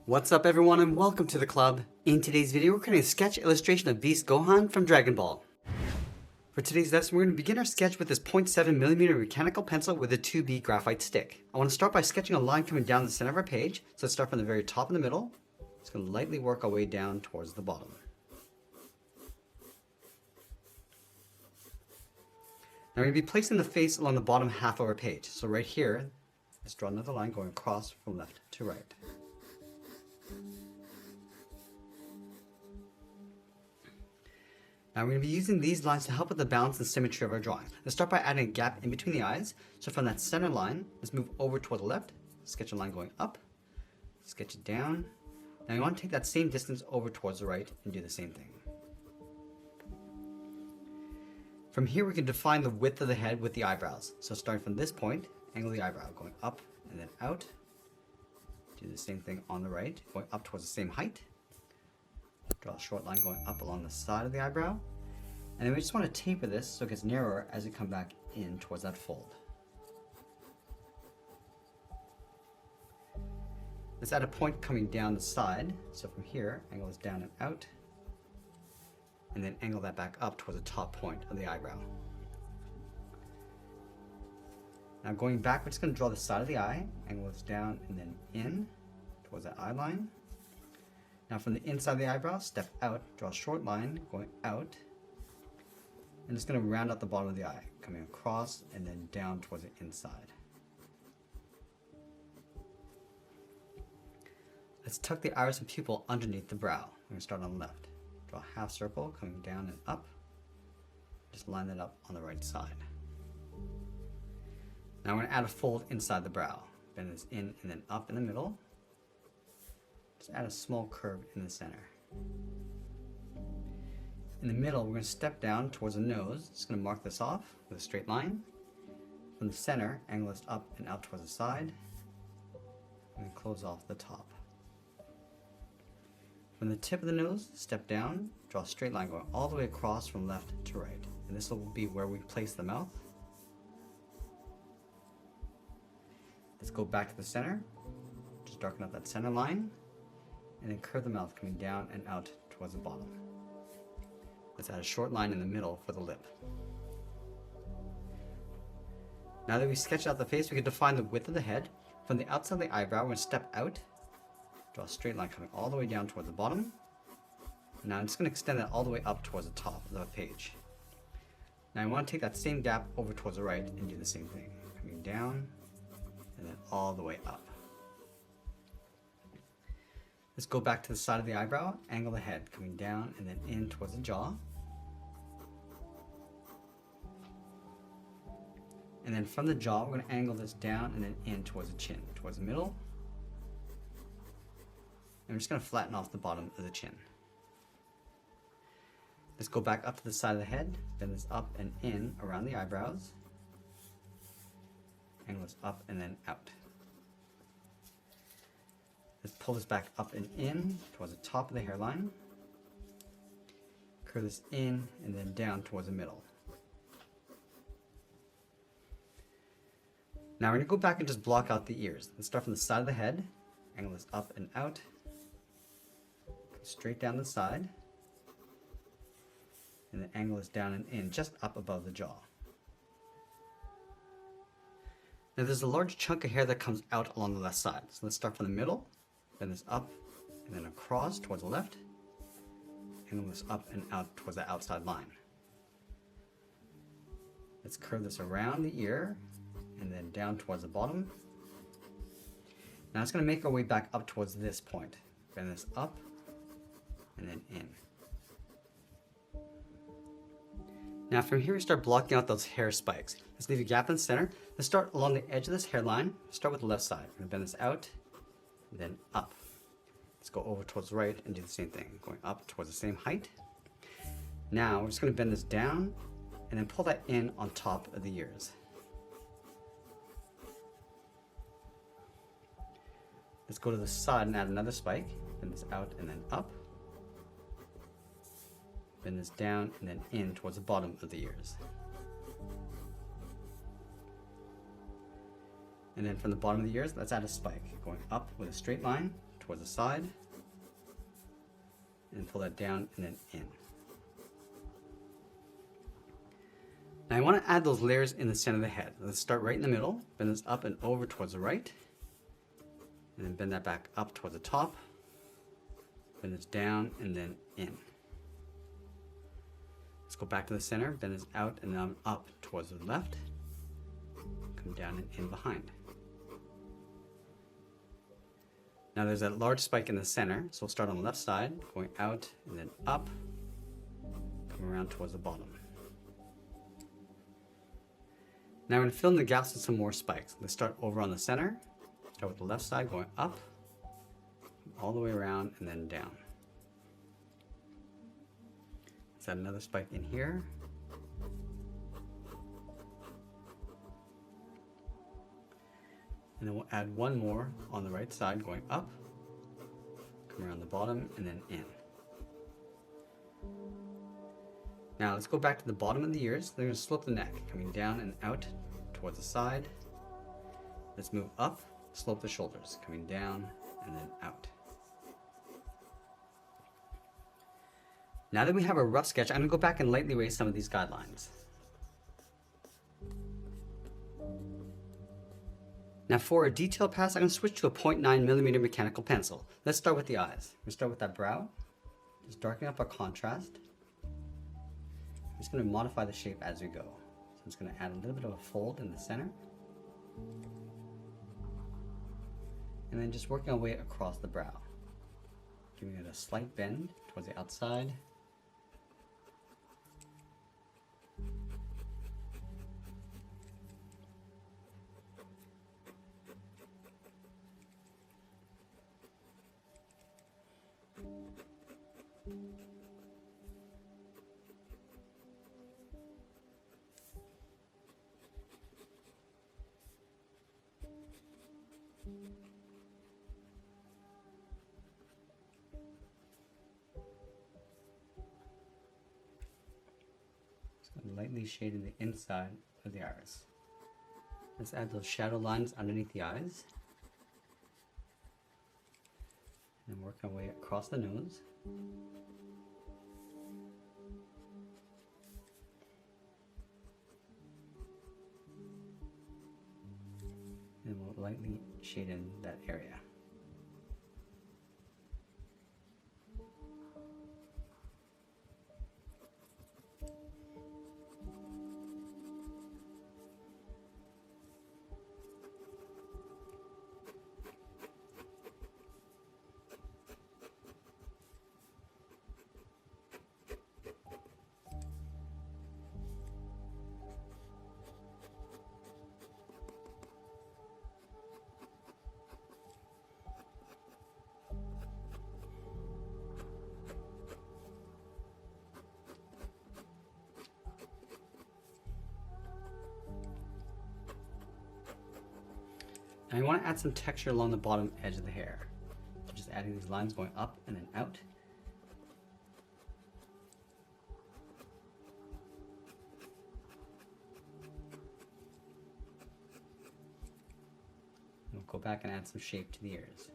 What's up everyone and welcome to the club. In today's video we're creating a sketch illustration of Beast Gohan from Dragon Ball. For today's lesson we're going to begin our sketch with this 0.7mm mechanical pencil with a 2B graphite stick. I want to start by sketching a line coming down the center of our page. So let's start from the very top in the middle. Just going to lightly work our way down towards the bottom. Now we're going to be placing the face along the bottom half of our page. So right here, let's draw another line going across from left to right. Now we're going to be using these lines to help with the balance and symmetry of our drawing. Let's start by adding a gap in between the eyes. So from that center line, let's move over toward the left, sketch a line going up, sketch it down. Now you want to take that same distance over towards the right and do the same thing. From here we can define the width of the head with the eyebrows. So starting from this point, angle the eyebrow, going up and then out. Do the same thing on the right, going up towards the same height. Draw a short line going up along the side of the eyebrow. And then we just want to taper this so it gets narrower as we come back in towards that fold. Let's add a point coming down the side. So from here, angle this down and out. And then angle that back up towards the top point of the eyebrow. Now going back, we're just going to draw the side of the eye, angle this down and then in towards that eye line. Now from the inside of the eyebrow, step out, draw a short line going out, and it's going to round out the bottom of the eye, coming across and then down towards the inside. Let's tuck the iris and pupil underneath the brow. We're going to start on the left. Draw a half circle coming down and up. Just line that up on the right side. Now we're going to add a fold inside the brow. Bend this in and then up in the middle. Just add a small curve in the center. In the middle, we're going to step down towards the nose. Just going to mark this off with a straight line. From the center, angle this up and out towards the side. And then close off the top. From the tip of the nose, step down, draw a straight line going all the way across from left to right. And this will be where we place the mouth. Let's go back to the center. Just darken up that center line. And then curve the mouth coming down and out towards the bottom. Let's add a short line in the middle for the lip. Now that we sketched out the face, we can define the width of the head. From the outside of the eyebrow, we're going to step out, draw a straight line coming all the way down towards the bottom. And now I'm just going to extend that all the way up towards the top of the page. Now I want to take that same gap over towards the right and do the same thing. Coming down and then all the way up. Let's go back to the side of the eyebrow, angle the head, coming down and then in towards the jaw. And then from the jaw, we're going to angle this down and then in towards the chin, towards the middle. And we're just going to flatten off the bottom of the chin. Let's go back up to the side of the head, bend this up and in around the eyebrows. Angle this up and then out. Let's pull this back up and in towards the top of the hairline. Curve this in and then down towards the middle. Now we're going to go back and just block out the ears. Let's start from the side of the head, angle this up and out, straight down the side, and then angle this down and in just up above the jaw. Now there's a large chunk of hair that comes out along the left side. So let's start from the middle. Bend this up and then across towards the left. Angle this up and out towards the outside line. Let's curve this around the ear and then down towards the bottom. Now it's going to make our way back up towards this point. Bend this up and then in. Now from here we start blocking out those hair spikes. Let's leave a gap in the center. Let's start along the edge of this hairline. Start with the left side. We're going to bend this out. Then up. Let's go over towards the right and do the same thing, going up towards the same height. Now we're just going to bend this down and then pull that in on top of the ears. Let's go to the side and add another spike. Bend this out and then up. Bend this down and then in towards the bottom of the ears. And then from the bottom of the ears, let's add a spike, going up with a straight line towards the side, and pull that down and then in. Now I want to add those layers in the center of the head. Let's start right in the middle, bend this up and over towards the right, and then bend that back up towards the top, bend this down and then in. Let's go back to the center, bend this out and then up towards the left, come down and in behind. Now there's that large spike in the center, so we'll start on the left side, going out and then up, come around towards the bottom. Now we're going to fill in the gaps with some more spikes. Let's start over on the center, start with the left side, going up, all the way around and then down. Let's add another spike in here. And then we'll add one more on the right side, going up, come around the bottom, and then in. Now let's go back to the bottom of the ears. They're going to slope the neck, coming down and out towards the side. Let's move up, slope the shoulders, coming down and then out. Now that we have a rough sketch, I'm going to go back and lightly erase some of these guidelines. Now for a detail pass, I'm going to switch to a 0.9mm mechanical pencil. Let's start with the eyes. We'll start with that brow. Just darken up our contrast. I'm just going to modify the shape as we go. So I'm just going to add a little bit of a fold in the center. And then just working our way across the brow. Giving it a slight bend towards the outside. Lightly shading the inside of the iris. Let's add those shadow lines underneath the eyes. And work our way across the nose. And we'll lightly shade in that area. And I want to add some texture along the bottom edge of the hair. So just adding these lines going up and then out. And we'll go back and add some shape to the ears.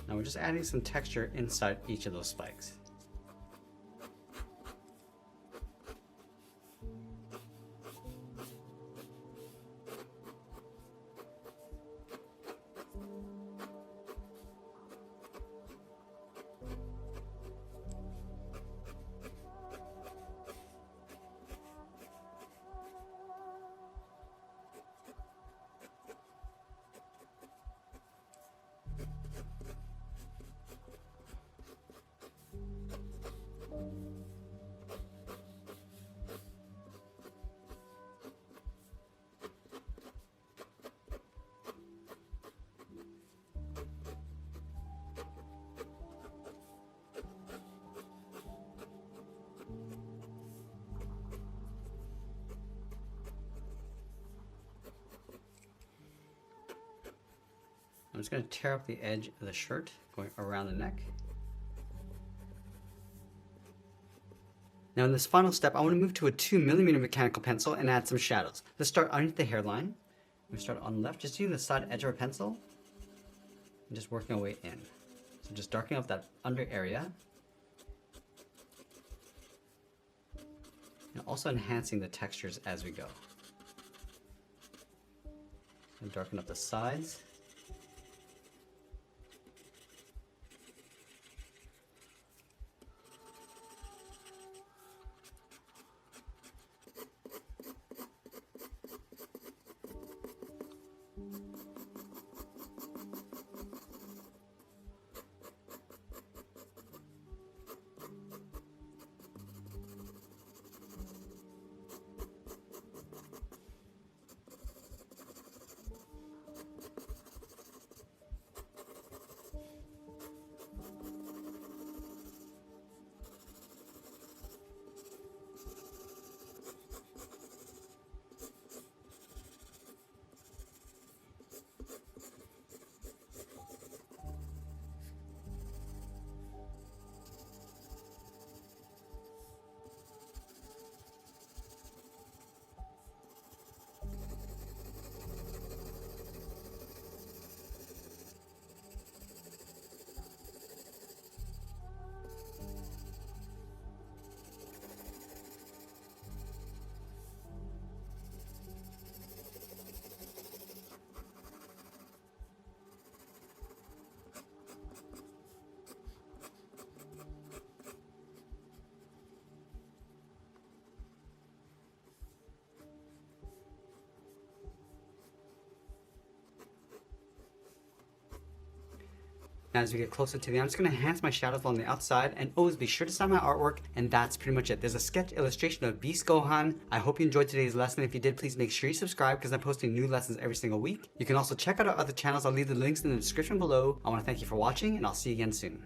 Now we're just adding some texture inside each of those spikes. just going to tear up the edge of the shirt going around the neck. Now in this final step, I want to move to a 2mm mechanical pencil and add some shadows. Let's start underneath the hairline. We start on the left, just using the side edge of our pencil and just working our way in. So just darkening up that under area. And also enhancing the textures as we go. And darken up the sides. Now as we get closer to the end, I'm just going to enhance my shadows on the outside, and always be sure to sign my artwork, and that's pretty much it. There's a sketch illustration of Beast Gohan. I hope you enjoyed today's lesson. If you did, please make sure you subscribe because I'm posting new lessons every single week. You can also check out our other channels. I'll leave the links in the description below. I want to thank you for watching, and I'll see you again soon.